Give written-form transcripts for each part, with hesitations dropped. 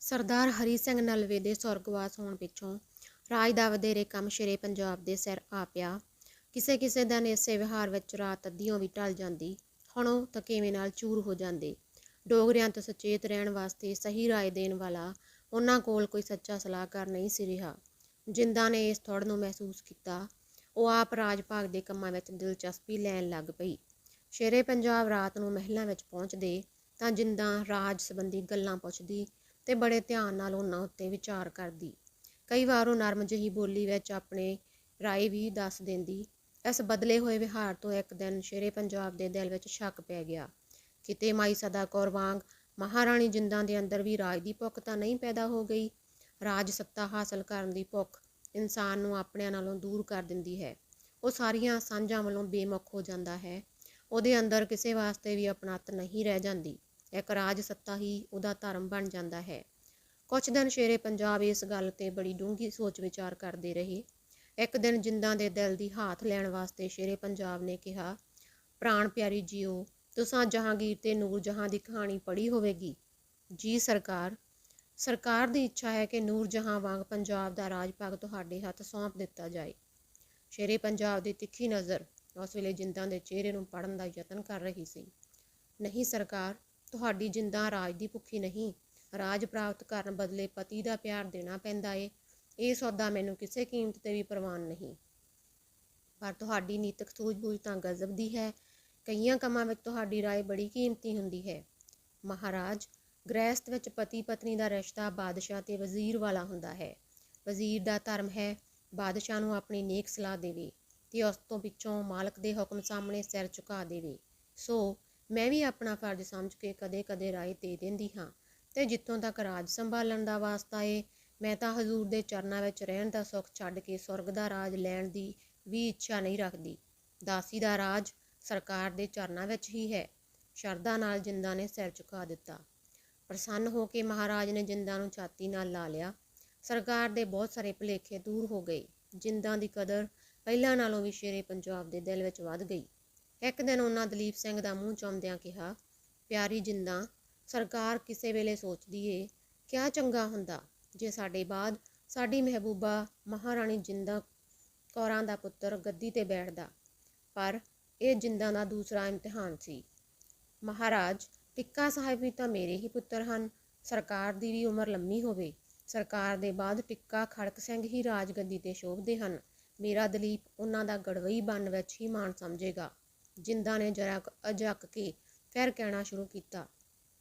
ਸਰਦਾਰ ਹਰੀ ਸਿੰਘ ਨਲਵੇ ਦੇ ਸਵਰਗਵਾਸ ਹੋਣ ਪਿੱਛੋਂ ਰਾਜ ਦਾ ਵਧੇਰੇ ਕੰਮ ਸ਼ੇਰੇ ਪੰਜਾਬ ਦੇ ਸਿਰ ਆ ਪਿਆ। ਕਿਸੇ ਕਿਸੇ ਦਿਨ ਇਸੇ ਵਿਹਾਰ ਵਿੱਚ ਰਾਤ ਅੱਧੀਓਂ ਵੀ ਢਲ ਜਾਂਦੀ, ਹੁਣ ਉਹ ਥਕੇਵੇਂ ਨਾਲ ਚੂਰ ਹੋ ਜਾਂਦੇ। ਡੋਗਰਿਆਂ ਤੋਂ ਸੁਚੇਤ ਰਹਿਣ ਵਾਸਤੇ ਸਹੀ ਰਾਏ ਦੇਣ ਵਾਲਾ ਉਹਨਾਂ ਕੋਲ ਕੋਈ ਸੱਚਾ ਸਲਾਹਕਾਰ ਨਹੀਂ ਸੀ ਰਿਹਾ। ਜਿੰਦਾ ਨੇ ਇਸ ਥੋੜ ਨੂੰ ਮਹਿਸੂਸ ਕੀਤਾ। ਉਹ ਆਪ ਰਾਜ ਭਾਗ ਦੇ ਕੰਮਾਂ ਵਿੱਚ ਦਿਲਚਸਪੀ ਲੈਣ ਲੱਗ ਪਈ। ਸ਼ੇਰੇ ਪੰਜਾਬ ਰਾਤ ਨੂੰ ਮਹਿਲਾਂ ਵਿੱਚ ਪਹੁੰਚਦੇ ਤਾਂ ਜਿੰਦਾ ਰਾਜ ਸੰਬੰਧੀ ਗੱਲਾਂ ਪੁੱਛਦੀ ਤੇ ਬੜੇ ਧਿਆਨ ਨਾਲ ਉਹਨਾਂ ਉੱਤੇ ਵਿਚਾਰ ਕਰਦੀ। ਕਈ ਵਾਰ ਉਹ ਨਰਮ ਜਿਹੀ ਬੋਲੀ ਵਿੱਚ ਆਪਣੇ ਰਾਏ ਵੀ ਦੱਸ ਦਿੰਦੀ। ਇਸ ਬਦਲੇ ਹੋਏ ਵਿਹਾਰ ਤੋਂ ਇੱਕ ਦਿਨ ਸ਼ੇਰੇ ਪੰਜਾਬ ਦੇ ਦਿਲ ਵਿੱਚ ਸ਼ੱਕ ਪੈ ਗਿਆ। ਕਿਤੇ ਮਾਈ ਸਦਾ ਕੌਰ ਵਾਂਗ ਮਹਾਰਾਣੀ ਜਿੰਦਾਂ ਦੇ ਅੰਦਰ ਵੀ ਰਾਜ ਦੀ ਭੁੱਖ ਤਾਂ ਨਹੀਂ ਪੈਦਾ ਹੋ ਗਈ। ਰਾਜ ਸੱਤਾ ਹਾਸਲ ਕਰਨ ਦੀ ਭੁੱਖ ਇਨਸਾਨ ਨੂੰ ਆਪਣਿਆਂ ਨਾਲੋਂ ਦੂਰ ਕਰ ਦਿੰਦੀ ਹੈ। ਉਹ ਸਾਰੀਆਂ ਸਾਂਝਾਂ ਵੱਲੋਂ ਬੇਮੁਖ ਹੋ ਜਾਂਦਾ ਹੈ। ਉਹਦੇ ਅੰਦਰ ਕਿਸੇ ਵਾਸਤੇ ਵੀ ਆਪਣੱਤ ਨਹੀਂ ਰਹਿ ਜਾਂਦੀ। ਇੱਕ ਰਾਜ ਸੱਤਾ ਹੀ ਉਹਦਾ ਧਰਮ ਬਣ ਜਾਂਦਾ ਹੈ। ਕੁਝ ਦਿਨ ਸ਼ੇਰੇ ਪੰਜਾਬ ਇਸ ਗੱਲ ਤੇ ਬੜੀ ਡੂੰਘੀ ਸੋਚ ਵਿਚਾਰ ਕਰਦੇ ਰਹੇ। ਇੱਕ ਦਿਨ ਜਿੰਦਾਂ ਦੇ ਦਿਲ ਦੀ ਹਾਥ ਲੈਣ ਵਾਸਤੇ ਸ਼ੇਰੇ ਪੰਜਾਬ ਨੇ ਕਿਹਾ, ਪ੍ਰਾਣ ਪਿਆਰੀ ਜੀਓ, ਤੁਸਾਂ ਜਹਾਂਗੀਰ ਤੇ ਨੂਰ ਜਹਾਂ ਦੀ ਕਹਾਣੀ ਪੜ੍ਹੀ ਹੋਵੇਗੀ। ਜੀ ਸਰਕਾਰ। ਸਰਕਾਰ ਦੀ ਇੱਛਾ ਹੈ ਕਿ ਨੂਰ ਜਹਾਂ ਵਾਂਗ ਪੰਜਾਬ ਦਾ ਰਾਜ ਭਾਗ ਤੁਹਾਡੇ ਹੱਥ ਸੌਂਪ ਦਿੱਤਾ ਜਾਏ। ਸ਼ੇਰੇ ਪੰਜਾਬ ਦੀ ਤਿੱਖੀ ਨਜ਼ਰ ਉਸ ਵੇਲੇ ਜਿੰਦਾਂ ਦੇ ਚਿਹਰੇ ਨੂੰ ਪੜ੍ਹਨ ਦਾ ਯਤਨ ਕਰ ਰਹੀ ਸੀ। ਨਹੀਂ ਸਰਕਾਰ, ਤੁਹਾਡੀ ਜਿੰਦਾਂ ਰਾਜ ਦੀ ਭੁੱਖੀ ਨਹੀਂ। ਰਾਜ ਪ੍ਰਾਪਤ ਕਰਨ ਬਦਲੇ ਪਤੀ ਦਾ ਪਿਆਰ ਦੇਣਾ ਪੈਂਦਾ ਏ। ਇਹ ਸੌਦਾ ਮੈਨੂੰ ਕਿਸੇ ਕੀਮਤ ਤੇ ਵੀ ਪ੍ਰਵਾਨ ਨਹੀਂ। ਪਰ ਤੁਹਾਡੀ ਨੀਤਕ ਸੂਝ-ਬੂਝ ਤਾਂ ਗਜ਼ਬ ਦੀ ਹੈ। ਕਈਆਂ ਕੰਮਾਂ ਵਿੱਚ ਤੁਹਾਡੀ ਰਾਏ ਬੜੀ ਕੀਮਤੀ ਹੁੰਦੀ ਹੈ। ਮਹਾਰਾਜ, ਗ੍ਰਹਿਸਥ ਵਿੱਚ ਪਤੀ ਪਤਨੀ ਦਾ ਰਿਸ਼ਤਾ ਬਾਦਸ਼ਾਹ ਤੇ ਵਜ਼ੀਰ ਵਾਲਾ ਹੁੰਦਾ ਹੈ। ਵਜ਼ੀਰ ਦਾ ਧਰਮ ਹੈ ਬਾਦਸ਼ਾਹ ਨੂੰ ਆਪਣੀ ਨੇਕ ਸਲਾਹ ਦੇਵੇ ਤੇ ਉਸ ਤੋਂ ਪਿੱਛੋਂ ਮਾਲਕ ਦੇ ਹੁਕਮ ਸਾਹਮਣੇ ਸਿਰ ਝੁਕਾ ਦੇਵੇ। ਸੋ ਮੈਂ ਵੀ ਆਪਣਾ ਫਰਜ਼ ਸਮਝ ਕੇ ਕਦੇ-ਕਦੇ ਰਾਏ ਦੇ ਦਿੰਦੀ ਹਾਂ ਤੇ ਜਿੱਥੋਂ ਤੱਕ ਰਾਜ ਸੰਭਾਲਣ ਦਾ ਵਾਸਤਾ ਏ, ਮੈਂ ਤਾਂ ਹਜ਼ੂਰ ਦੇ ਚਰਨਾਂ ਵਿੱਚ ਰਹਿਣ ਦਾ ਸੁੱਖ ਛੱਡ ਕੇ ਸੁਰਗ ਦਾ ਰਾਜ ਲੈਣ ਦੀ ਵੀ ਇੱਛਾ ਨਹੀਂ ਰੱਖਦੀ। ਦਾਸੀ ਦਾ ਰਾਜ ਸਰਕਾਰ ਦੇ ਚਰਨਾਂ ਵਿੱਚ ਹੀ ਹੈ। ਸ਼ਰਧਾ ਨਾਲ ਜਿੰਦਾ ਨੇ ਸਿਰ ਝੁਕਾ ਦਿੱਤਾ। ਪ੍ਰਸੰਨ ਹੋ ਕੇ ਮਹਾਰਾਜ ਨੇ ਜਿੰਦਾ ਨੂੰ ਛਾਤੀ ਨਾਲ ਲਾ ਲਿਆ। ਸਰਕਾਰ ਦੇ ਬਹੁਤ ਸਾਰੇ ਭੁਲੇਖੇ ਦੂਰ ਹੋ ਗਏ। ਜਿੰਦਾਂ ਦੀ ਕਦਰ ਪਹਿਲਾਂ ਨਾਲੋਂ ਵੀ ਸ਼ੇਰੇ ਪੰਜਾਬ ਦੇ ਦਿਲ ਵਿੱਚ ਵੱਧ ਗਈ। ਇੱਕ ਦਿਨ ਉਹਨਾਂ ਦਲੀਪ ਸਿੰਘ ਦਾ ਮੂੰਹ ਚੁੰਮਦਿਆਂ ਕਿਹਾ, ਪਿਆਰੀ ਜਿੰਦਾਂ, ਸਰਕਾਰ ਕਿਸੇ ਵੇਲੇ ਸੋਚਦੀ ਏ, ਕਿਆ ਚੰਗਾ ਹੁੰਦਾ ਜੇ ਸਾਡੇ ਬਾਅਦ ਸਾਡੀ ਮਹਿਬੂਬਾ ਮਹਾਰਾਣੀ ਜਿੰਦਾਂ ਕੌਰਾਂ ਦਾ ਪੁੱਤਰ ਗੱਦੀ ਤੇ ਬੈਠਦਾ। ਪਰ ਇਹ ਜਿੰਦਾਂ ਦਾ ਦੂਸਰਾ ਇਮਤਿਹਾਨ ਸੀ। ਮਹਾਰਾਜ, ਟਿੱਕਾ ਸਾਹਿਬ ਵੀ ਤਾਂ ਮੇਰੇ ਹੀ ਪੁੱਤਰ ਹਨ। ਸਰਕਾਰ ਦੀ ਵੀ ਉਮਰ ਲੰਮੀ ਹੋਵੇ। ਸਰਕਾਰ ਦੇ ਬਾਅਦ ਟਿੱਕਾ ਖੜਕ ਸਿੰਘ ਹੀ ਰਾਜਗੱਦੀ ਤੇ ਸ਼ੋਭਦੇ ਹਨ। ਮੇਰਾ ਦਲੀਪ ਉਹਨਾਂ ਦਾ ਗੜਵਈ ਬਣਨ ਵਿੱਚ ਹੀ ਮਾਣ ਸਮਝੇਗਾ। ਜਿੰਦਾ ਨੇ ਜਰਾ ਅਜੱਕ ਕੇ ਫਿਰ ਕਹਿਣਾ ਸ਼ੁਰੂ ਕੀਤਾ,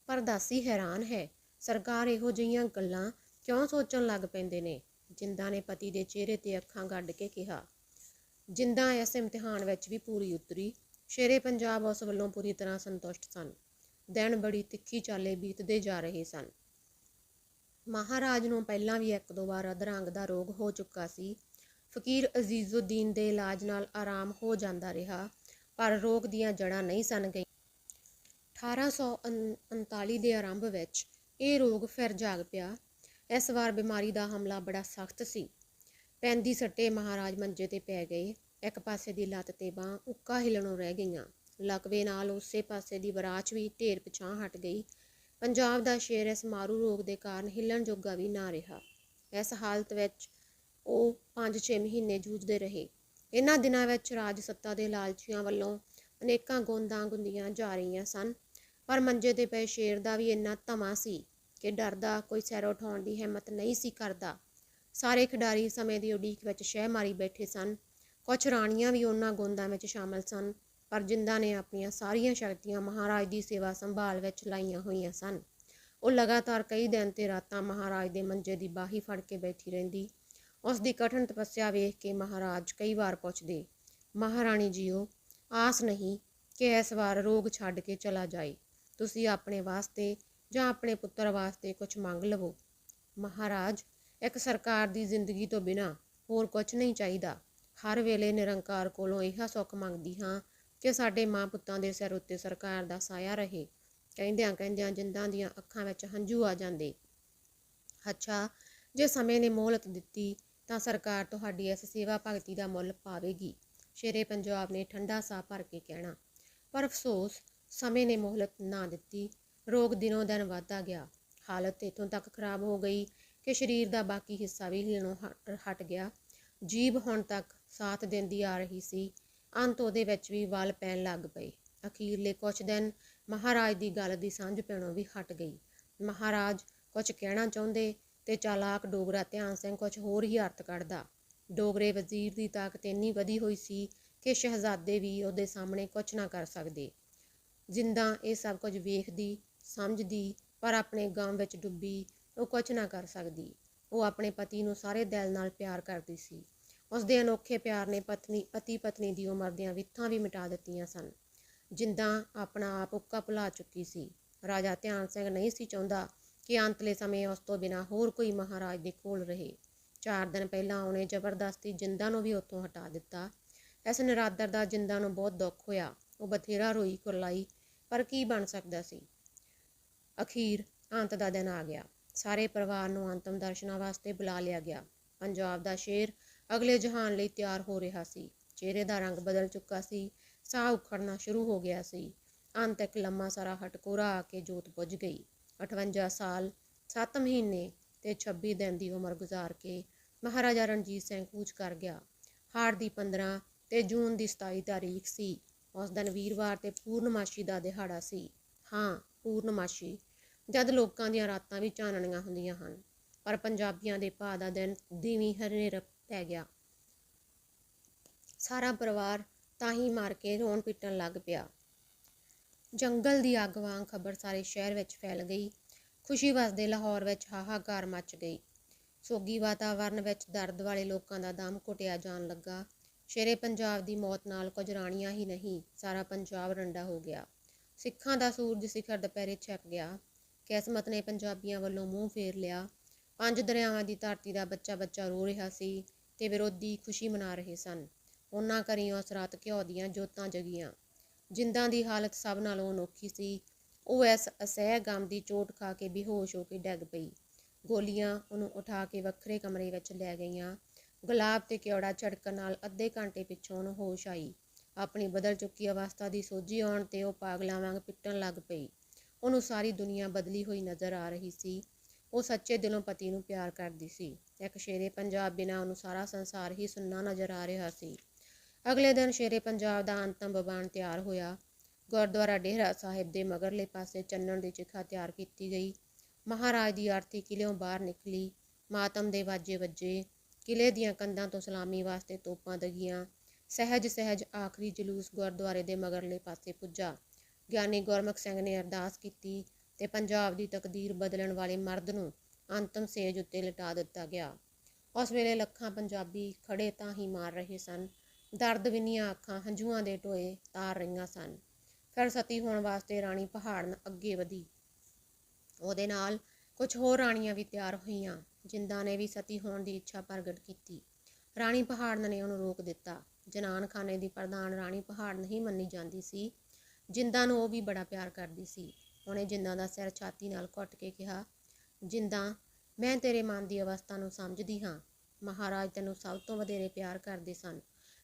ਪਰ ਦਾਸੀ ਹੈਰਾਨ ਹੈ, ਸਰਕਾਰ ਇਹੋ ਜਿਹੀਆਂ ਗੱਲਾਂ ਕਿਉਂ ਸੋਚਣ ਲੱਗ ਪੈਂਦੇ ਨੇ। ਜਿੰਦਾ ਨੇ ਪਤੀ ਦੇ ਚਿਹਰੇ ਤੇ ਅੱਖਾਂ ਗੱਡ ਕੇ ਕਿਹਾ। ਜਿੰਦਾ ਇਸ ਇਮਤਿਹਾਨ ਵਿੱਚ ਵੀ ਪੂਰੀ ਉਤਰੀ। ਸ਼ੇਰੇ ਪੰਜਾਬ ਉਸ ਵੱਲੋਂ ਪੂਰੀ ਤਰ੍ਹਾਂ ਸੰਤੁਸ਼ਟ ਸਨ। ਦਿਨ ਬੜੀ ਤਿੱਖੀ ਚਾਲੇ ਬੀਤਦੇ ਜਾ ਰਹੇ ਸਨ। ਮਹਾਰਾਜ ਨੂੰ ਪਹਿਲਾਂ ਵੀ ਇੱਕ ਦੋ ਵਾਰ ਅਧਰੰਗ ਦਾ ਰੋਗ ਹੋ ਚੁੱਕਾ ਸੀ। ਫਕੀਰ ਅਜ਼ੀਜ਼ੁਦੀਨ ਦੇ ਇਲਾਜ ਨਾਲ ਆਰਾਮ ਹੋ ਜਾਂਦਾ ਰਿਹਾ, ਪਰ ਰੋਗ ਦੀਆਂ ਜੜ੍ਹਾਂ ਨਹੀਂ ਸਨ ਗਈਆਂ। 1839 ਦੇ ਆਰੰਭ ਵਿੱਚ ਇਹ ਰੋਗ ਫਿਰ ਜਾਗ ਪਿਆ। ਇਸ ਵਾਰ ਬਿਮਾਰੀ ਦਾ ਹਮਲਾ ਬੜਾ ਸਖਤ ਸੀ। ਪੈਂਦੀ ਸੱਟੇ ਮਹਾਰਾਜ ਮੰਜੇ ਤੇ ਪੈ ਗਏ। ਇੱਕ ਪਾਸੇ ਦੀ ਲੱਤ ਤੇ ਬਾਂਹ ਉੱਕਾ ਹਿੱਲਣੋਂ ਰਹਿ ਗਈਆਂ। ਲਕਵੇ ਨਾਲ ਉਸੇ ਪਾਸੇ ਦੀ ਵਰਾਚ ਵੀ ਢੇਰ ਪਿਛਾਂਹ ਹਟ ਗਈ। ਪੰਜਾਬ ਦਾ ਸ਼ੇਰ ਇਸ ਮਾਰੂ ਰੋਗ ਦੇ ਕਾਰਨ ਹਿੱਲਣ ਜੋਗਾ ਵੀ ਨਾ ਰਿਹਾ। ਇਸ ਹਾਲਤ ਵਿੱਚ ਉਹ 5-6 ਮਹੀਨੇ ਜੂਝਦੇ ਰਹੇ। ਇਹਨਾਂ ਦਿਨਾਂ ਵਿੱਚ ਰਾਜ ਸੱਤਾ ਦੇ ਲਾਲਚੀਆਂ ਵੱਲੋਂ ਅਨੇਕਾਂ ਗੋਂਦਾਂ ਗੁੰਦੀਆਂ ਜਾ ਰਹੀਆਂ ਸਨ, ਪਰ ਮੰਜੇ ਤੇ ਪਏ ਸ਼ੇਰ ਦਾ ਵੀ ਇੰਨਾ ਧਮਾ ਸੀ ਕਿ ਡਰਦਾ ਕੋਈ ਸਿਰ ਉਠਾਉਣ ਦੀ ਹਿੰਮਤ ਨਹੀਂ ਸੀ ਕਰਦਾ। ਸਾਰੇ ਖਿਡਾਰੀ ਸਮੇਂ ਦੀ ਉਡੀਕ ਵਿੱਚ ਸ਼ਹਿ ਮਾਰੀ ਬੈਠੇ ਸਨ। ਕੁਝ ਰਾਣੀਆਂ ਵੀ ਉਹਨਾਂ ਗੋਂਦਾਂ ਵਿੱਚ ਸ਼ਾਮਲ ਸਨ, ਪਰ ਜਿੰਦਾ ਨੇ ਆਪਣੀਆਂ ਸਾਰੀਆਂ ਸ਼ਕਤੀਆਂ ਮਹਾਰਾਜ ਦੀ ਸੇਵਾ ਸੰਭਾਲ ਵਿੱਚ ਲਾਈਆਂ ਹੋਈਆਂ ਸਨ। ਉਹ ਲਗਾਤਾਰ ਕਈ ਦਿਨ ਤੇ ਰਾਤਾਂ ਮਹਾਰਾਜ ਦੇ ਮੰਜੇ ਦੀ ਬਾਹੀ ਫੜ ਕੇ ਬੈਠੀ ਰਹਿੰਦੀ। ਉਸ ਦੀ ਕਠਿਨ ਤਪੱਸਿਆ ਵੇਖ ਕੇ ਮਹਾਰਾਜ ਕਈ ਵਾਰ ਪੁੱਛਦੇ, ਮਹਾਰਾਣੀ ਜੀਓ, ਆਸ ਨਹੀਂ ਕਿ ਇਸ ਵਾਰ ਰੋਗ ਛੱਡ ਕੇ ਚਲਾ ਜਾਏ। ਤੁਸੀਂ ਆਪਣੇ ਵਾਸਤੇ ਜਾਂ ਆਪਣੇ ਪੁੱਤਰ ਵਾਸਤੇ ਕੁਝ ਮੰਗ ਲਵੋ। ਮਹਾਰਾਜ, ਇੱਕ ਸਰਕਾਰ ਦੀ ਜ਼ਿੰਦਗੀ ਤੋਂ ਬਿਨਾਂ ਹੋਰ ਕੁਝ ਨਹੀਂ ਚਾਹੀਦਾ। ਹਰ ਵੇਲੇ ਨਿਰੰਕਾਰ ਕੋਲੋਂ ਇਹ ਸੁੱਖ ਮੰਗਦੀ ਹਾਂ ਕਿ ਸਾਡੇ ਮਾਂ ਪੁੱਤਾਂ ਦੇ ਸਿਰ ਉੱਤੇ ਸਰਕਾਰ ਦਾ ਸਾਇਆ ਰਹੇ। ਕਹਿੰਦਿਆਂ ਕਹਿੰਦਿਆਂ ਜਿੰਦਾਂ ਦੀਆਂ ਅੱਖਾਂ ਵਿੱਚ ਹੰਝੂ ਆ ਜਾਂਦੇ। ਅੱਛਾ, ਜੇ ਸਮੇਂ ਨੇ ਮੋਹਲਤ ਦਿੱਤੀ ਤਾਂ ਸਰਕਾਰ ਤੁਹਾਡੀ ਇਸ ਸੇਵਾ ਭਗਤੀ ਦਾ ਮੁੱਲ ਪਾਵੇਗੀ। ਸ਼ੇਰੇ ਪੰਜਾਬ ਨੇ ਠੰਡਾ ਸਾਹ ਭਰ ਕੇ ਕਹਿਣਾ। ਪਰ ਅਫਸੋਸ, ਸਮੇਂ ਨੇ ਮੋਹਲਤ ਨਾ ਦਿੱਤੀ। ਰੋਗ ਦਿਨੋਂ ਦਿਨ ਵੱਧਦਾ ਗਿਆ। ਹਾਲਤ ਇੱਥੋਂ ਤੱਕ ਖਰਾਬ ਹੋ ਗਈ ਕਿ ਸਰੀਰ ਦਾ ਬਾਕੀ ਹਿੱਸਾ ਵੀ ਹਿੱਲਣੋਂ ਹਟ ਗਿਆ। ਜੀਭ ਹੁਣ ਤੱਕ ਸਾਥ ਦਿੰਦੀ ਆ ਰਹੀ ਸੀ। ਅੰਤ ਉਹਦੇ ਵਿੱਚ ਵੀ ਵੱਲ ਪੈਣ ਲੱਗ ਪਏ। ਅਖੀਰਲੇ ਕੁਝ ਦਿਨ ਮਹਾਰਾਜ ਦੀ ਗੱਲ ਦੀ ਸਮਝ ਪੈਣੋਂ ਵੀ ਹਟ ਗਈ। ਮਹਾਰਾਜ ਕੁਝ ਕਹਿਣਾ ਚਾਹੁੰਦੇ ਤੇ ਚਾਲਾਕ ਡੋਗਰਾ ਧਿਆਨ ਸਿੰਘ ਕੁਝ ਹੋਰ ਹੀ ਅਰਥ ਕੱਢਦਾ। ਡੋਗਰੇ ਵਜ਼ੀਰ ਦੀ ਤਾਕਤ ਇੰਨੀ ਵਧੀ ਹੋਈ ਸੀ ਕਿ ਸ਼ਹਿਜ਼ਾਦੇ ਵੀ ਉਹਦੇ ਸਾਹਮਣੇ ਕੁਝ ਨਾ ਕਰ ਸਕਦੇ। ਜਿੰਦਾਂ ਇਹ ਸਭ ਕੁਝ ਵੇਖਦੀ ਸਮਝਦੀ ਪਰ ਆਪਣੇ ਗਮ ਵਿੱਚ ਡੁੱਬੀ ਉਹ ਕੁਝ ਨਾ ਕਰ ਸਕਦੀ। ਉਹ ਆਪਣੇ ਪਤੀ ਨੂੰ ਸਾਰੇ ਦਿਲ ਨਾਲ ਪਿਆਰ ਕਰਦੀ ਸੀ। ਉਸਦੇ ਅਨੋਖੇ ਪਿਆਰ ਨੇ ਪਤੀ ਪਤਨੀ ਦੀ ਉਮਰ ਦੀਆਂ ਵਿਥਾਂ ਵੀ ਮਿਟਾ ਦਿੱਤੀਆਂ ਸਨ। ਜਿੰਦਾਂ ਆਪਣਾ ਆਪ ਉੱਕਾ ਭੁਲਾ ਚੁੱਕੀ ਸੀ। ਰਾਜਾ ਧਿਆਨ ਸਿੰਘ ਨਹੀਂ ਸੀ ਚਾਹੁੰਦਾ ਕਿ ਅੰਤਲੇ ਸਮੇਂ ਉਸ ਤੋਂ ਬਿਨਾਂ ਹੋਰ ਕੋਈ ਮਹਾਰਾਜ ਦੇ ਕੋਲ ਰਹੇ। 4 ਦਿਨ ਪਹਿਲਾਂ ਉਹਨੇ ਜ਼ਬਰਦਸਤੀ ਜਿੰਦਾਂ ਨੂੰ ਵੀ ਉੱਥੋਂ ਹਟਾ ਦਿੱਤਾ। ਇਸ ਨਿਰਾਦਰ ਦਾ ਜਿੰਦਾਂ ਨੂੰ ਬਹੁਤ ਦੁੱਖ ਹੋਇਆ। ਉਹ ਬਥੇਰਾ ਰੋਈ ਕੁਰਲਾਈ ਪਰ ਕੀ ਬਣ ਸਕਦਾ ਸੀ। ਅਖੀਰ ਅੰਤ ਦਾ ਦਿਨ ਆ ਗਿਆ। ਸਾਰੇ ਪਰਿਵਾਰ ਨੂੰ ਅੰਤਮ ਦਰਸ਼ਨਾਂ ਵਾਸਤੇ ਬੁਲਾ ਲਿਆ ਗਿਆ। ਪੰਜਾਬ ਦਾ ਸ਼ੇਰ ਅਗਲੇ ਜਹਾਨ ਲਈ ਤਿਆਰ ਹੋ ਰਿਹਾ ਸੀ। ਚਿਹਰੇ ਦਾ ਰੰਗ ਬਦਲ ਚੁੱਕਾ ਸੀ। ਸਾਹ ਉਖੜਨਾ ਸ਼ੁਰੂ ਹੋ ਗਿਆ ਸੀ। ਅੰਤ ਇੱਕ ਲੰਮਾ ਸਾਰਾ ਹਟਕੋਰਾ ਆ ਕੇ ਜੋਤ ਬੁੱਝ ਗਈ। 58 ਸਾਲ 7 ਮਹੀਨੇ ਤੇ 26 ਦਿਨ ਦੀ ਉਮਰ ਗੁਜ਼ਾਰ ਕੇ ਮਹਾਰਾਜਾ ਰਣਜੀਤ ਸਿੰਘ ਕੂਚ ਕਰ ਗਿਆ। ਹਾੜ ਦੀ 15 ਤੇ ਜੂਨ ਦੀ 27 ਤਾਰੀਖ ਸੀ। ਉਸ ਦਿਨ ਵੀਰਵਾਰ ਤੇ ਪੂਰਨਮਾਸ਼ੀ ਦਾ ਦਿਹਾੜਾ ਸੀ। ਹਾਂ, ਪੂਰਨਮਾਸ਼ੀ, ਜਦ ਲੋਕਾਂ ਦੀਆਂ ਰਾਤਾਂ ਵੀ ਚਾਨਣੀਆਂ ਹੁੰਦੀਆਂ ਹਨ। ਪਰ ਪੰਜਾਬੀਆਂ ਦੇ ਭਾ ਦਾ ਦਿਨ ਦੀਵੀਂ ਹਨੇਰ ਪੈ ਗਿਆ। ਸਾਰਾ ਪਰਿਵਾਰ ਤਾਹੀਂ ਮਾਰ ਕੇ ਰੋਣ ਪਿੱਟਣ ਲੱਗ ਪਿਆ। ਜੰਗਲ ਦੀ ਅੱਗ ਵਾਂਗ ਖਬਰ ਸਾਰੇ ਸ਼ਹਿਰ ਵਿੱਚ ਫੈਲ ਗਈ। ਖੁਸ਼ੀ ਵਸਦੇ ਲਾਹੌਰ ਵਿੱਚ ਹਾਹਾਕਾਰ ਮੱਚ ਗਈ। ਸੋਗੀ ਵਾਤਾਵਰਨ ਵਿੱਚ ਦਰਦ ਵਾਲੇ ਲੋਕਾਂ ਦਾ ਦਮ ਘੁੱਟਿਆ ਜਾਣ ਲੱਗਾ। ਸ਼ੇਰੇ ਪੰਜਾਬ ਦੀ ਮੌਤ ਨਾਲ ਕੁਝ ਰਾਣੀਆਂ ਹੀ ਨਹੀਂ, ਸਾਰਾ ਪੰਜਾਬ ਰੰਡਾ ਹੋ ਗਿਆ। ਸਿੱਖਾਂ ਦਾ ਸੂਰਜ ਸਿਖਰ ਦੁਪਹਿਰੇ ਛਿਪ ਗਿਆ। ਕਿਸਮਤ ਨੇ ਪੰਜਾਬੀਆਂ ਵੱਲੋਂ ਮੂੰਹ ਫੇਰ ਲਿਆ। 5 ਦਰਿਆਵਾਂ ਦੀ ਧਰਤੀ ਦਾ ਬੱਚਾ ਬੱਚਾ ਰੋ ਰਿਹਾ ਸੀ ਤੇ ਵਿਰੋਧੀ ਖੁਸ਼ੀ ਮਨਾ ਰਹੇ ਸਨ। ਉਹਨਾਂ ਘਰੀਂ ਉਸ ਰਾਤ ਘਿਓ ਦੀਆਂ ਜੋਤਾਂ ਜਗੀਆਂ। ਜਿੰਦਾਂ ਦੀ ਹਾਲਤ ਸਭ ਨਾਲੋਂ ਅਨੋਖੀ ਸੀ। ਉਹ ਇਸ ਅਸਹਿ ਗਮ ਦੀ ਚੋਟ ਖਾ ਕੇ ਬੇਹੋਸ਼ ਹੋ ਕੇ ਡਿੱਗ ਪਈ। ਗੋਲੀਆਂ ਉਹਨੂੰ ਉਠਾ ਕੇ ਵੱਖਰੇ ਕਮਰੇ ਵਿੱਚ ਲੈ ਗਈਆਂ। ਗੁਲਾਬ ਤੇ ਕਿਉੜਾ ਝੜਕਣ ਨਾਲ ਅੱਧੇ ਘੰਟੇ ਪਿੱਛੋਂ ਉਹਨੂੰ ਹੋਸ਼ ਆਈ। ਆਪਣੀ ਬਦਲ ਚੁੱਕੀ ਅਵਸਥਾ ਦੀ ਸੋਝੀ ਆਉਣ ਤੇ ਉਹ ਪਾਗਲਾਂ ਵਾਂਗ ਪਿੱਟਣ ਲੱਗ ਪਈ। ਉਹਨੂੰ ਸਾਰੀ ਦੁਨੀਆ ਬਦਲੀ ਹੋਈ ਨਜ਼ਰ ਆ ਰਹੀ ਸੀ। ਉਹ ਸੱਚੇ ਦਿਲੋਂ ਪਤੀ ਨੂੰ ਪਿਆਰ ਕਰਦੀ ਸੀ। ਇੱਕ ਸ਼ੇਰੇ ਪੰਜਾਬ ਬਿਨਾਂ ਉਹਨੂੰ ਸਾਰਾ ਸੰਸਾਰ ਹੀ ਸੁੰਨਾ ਨਜ਼ਰ ਆ ਰਿਹਾ ਸੀ। ਅਗਲੇ ਦਿਨ ਸ਼ੇਰੇ ਪੰਜਾਬ ਦਾ ਅੰਤਮ ਬਵਾਨ ਤਿਆਰ ਹੋਇਆ। ਗੁਰਦੁਆਰਾ ਡੇਹਰਾ ਸਾਹਿਬ ਦੇ ਮਗਰਲੇ ਪਾਸੇ ਚੰਨਣ ਦੀ ਚਿਖਾ ਤਿਆਰ ਕੀਤੀ ਗਈ। ਮਹਾਰਾਜ ਦੀ ਆਰਤੀ ਕਿਲ੍ਹਿਓਂ ਬਾਹਰ ਨਿਕਲੀ। ਮਾਤਮ ਦੇ ਵਾਜੇ ਵੱਜੇ। ਕਿਲ੍ਹੇ ਦੀਆਂ ਕੰਧਾਂ ਤੋਂ ਸਲਾਮੀ ਵਾਸਤੇ ਤੋਪਾਂ ਦਗੀਆਂ। ਸਹਿਜ ਸਹਿਜ ਆਖਰੀ ਜਲੂਸ ਗੁਰਦੁਆਰੇ ਦੇ ਮਗਰਲੇ ਪਾਸੇ ਪੁੱਜਾ। ਗਿਆਨੀ ਗੁਰਮੁਖ ਸਿੰਘ ਨੇ ਅਰਦਾਸ ਕੀਤੀ ਤੇ ਪੰਜਾਬ ਦੀ ਤਕਦੀਰ ਬਦਲਣ ਵਾਲੇ ਮਰਦ ਨੂੰ ਅੰਤਮ ਸੇਜ ਉੱਤੇ ਲਿਟਾ ਦਿੱਤਾ ਗਿਆ। ਉਸ ਵੇਲੇ ਲੱਖਾਂ ਪੰਜਾਬੀ ਖੜੇ ਤਾਂ ਹੀ ਮਾਰ ਰਹੇ ਸਨ। ਦਰਦ ਵਿੰਨੀਆਂ ਅੱਖਾਂ ਹੰਝੂਆਂ ਦੇ ਟੋਏ ਤਾਰ ਰਹੀਆਂ ਸਨ। ਫਿਰ ਸਤੀ ਹੋਣ ਵਾਸਤੇ ਰਾਣੀ ਪਹਾੜਨ ਅੱਗੇ ਵਧੀ। ਉਹਦੇ ਨਾਲ ਕੁਝ ਹੋਰ ਰਾਣੀਆਂ ਵੀ ਤਿਆਰ ਹੋਈਆਂ। ਜਿੰਦਾਂ ਨੇ ਵੀ ਸਤੀ ਹੋਣ ਦੀ ਇੱਛਾ ਪ੍ਰਗਟ ਕੀਤੀ। ਰਾਣੀ ਪਹਾੜਨ ਨੇ ਉਹਨੂੰ ਰੋਕ ਦਿੱਤਾ। ਜਨਾਨਖਾਨੇ ਦੀ ਪ੍ਰਧਾਨ ਰਾਣੀ ਪਹਾੜਨ ਹੀ ਮੰਨੀ ਜਾਂਦੀ ਸੀ। ਜਿੰਦਾਂ ਨੂੰ ਉਹ ਵੀ ਬੜਾ ਪਿਆਰ ਕਰਦੀ ਸੀ। ਉਹਨੇ ਜਿੰਦਾਂ ਦਾ ਸਿਰ ਛਾਤੀ ਨਾਲ ਘੁੱਟ ਕੇ ਕਿਹਾ, ਜਿੰਦਾਂ, ਮੈਂ ਤੇਰੇ ਮਨ ਦੀ ਅਵਸਥਾ ਨੂੰ ਸਮਝਦੀ ਹਾਂ। ਮਹਾਰਾਜ ਤੈਨੂੰ ਸਭ ਤੋਂ ਵਧੇਰੇ ਪਿਆਰ ਕਰਦੇ ਸਨ।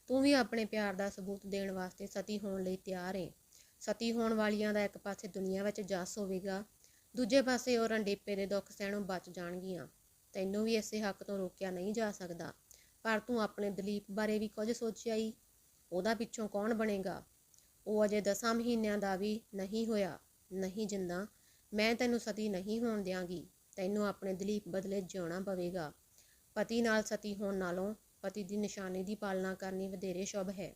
ਤੂੰ ਵੀ ਆਪਣੇ ਪਿਆਰ ਦਾ ਸਬੂਤ ਦੇਣ ਵਾਸਤੇ ਸਤੀ ਹੋਣ ਲਈ ਤਿਆਰ ਏ। ਸਤੀ ਹੋਣ ਵਾਲੀਆਂ ਦਾ ਇੱਕ ਪਾਸੇ ਦੁਨੀਆ ਵਿੱਚ ਜਸ ਹੋਵੇਗਾ, ਦੂਜੇ ਪਾਸੇ ਉਹ ਰੰਡੇਪੇ ਦੇ ਦੁੱਖ ਸਹਿਣੋਂ ਬਚ ਜਾਣਗੀਆਂ। ਤੈਨੂੰ ਵੀ ਇਸੇ ਹੱਕ ਤੋਂ ਰੋਕਿਆ ਨਹੀਂ ਜਾ ਸਕਦਾ। ਪਰ ਤੂੰ ਆਪਣੇ ਦਲੀਪ ਬਾਰੇ ਵੀ ਕੁਝ ਸੋਚਿਆ ਈ? ਉਹਦਾ ਪਿੱਛੋਂ ਕੌਣ ਬਣੇਗਾ? ਉਹ ਅਜੇ 10 ਮਹੀਨਿਆਂ ਦਾ ਵੀ ਨਹੀਂ ਹੋਇਆ। ਨਹੀਂ ਜਿੰਦਾਂ, ਮੈਂ ਤੈਨੂੰ ਸਤੀ ਨਹੀਂ ਹੋਣ ਦਿਆਂਗੀ। ਤੈਨੂੰ ਆਪਣੇ ਦਲੀਪ ਬਦਲੇ ਜਿਉਣਾ ਪਵੇਗਾ। ਪਤੀ ਨਾਲ ਸਤੀ ਹੋਣ ਨਾਲੋਂ ਪਤੀ ਦੀ ਨਿਸ਼ਾਨੀ ਦੀ ਪਾਲਣਾ ਕਰਨੀ ਵਧੇਰੇ ਸ਼ੁਭ ਹੈ।